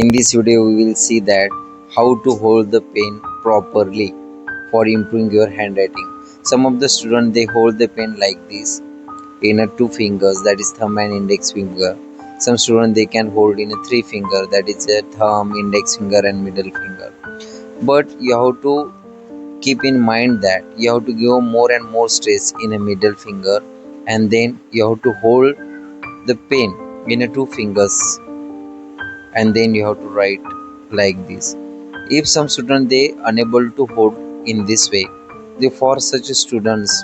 In this video we will see that how to hold the pen properly for improving your handwriting. Some of the students they hold the pen like this in a two fingers, that is thumb and index finger. Some students they can hold in a three finger, that is a thumb, index finger and middle finger. But you have to keep in mind that you have to give more and more stress in a middle finger, and then you have to hold the pen in a two fingers, and then you have to write like this. If some student they unable to hold in this way, they for such students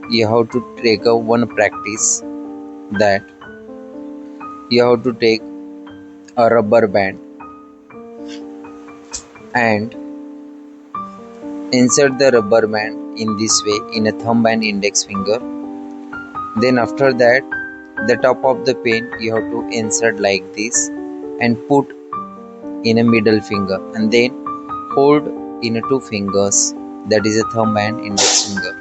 you have to take a one practice, that you have to take a rubber band and insert the rubber band in this way in a thumb and index finger. Then after that, the top of the pen you have to insert like this and put in a middle finger, and then hold in a two fingers, that is a thumb and index finger.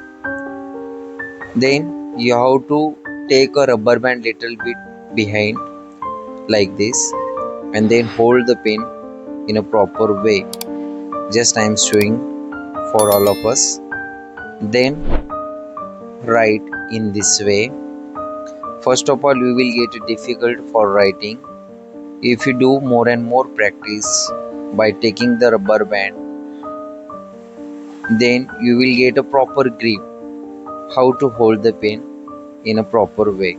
Then you have to take a rubber band little bit behind like this, and then hold the pen in a proper way. Just I am showing for all of us. Then write in this way. First of all, you will get it difficult for writing. If you do more and more practice by taking the rubber band, then you will get a proper grip how to hold the pen in a proper way.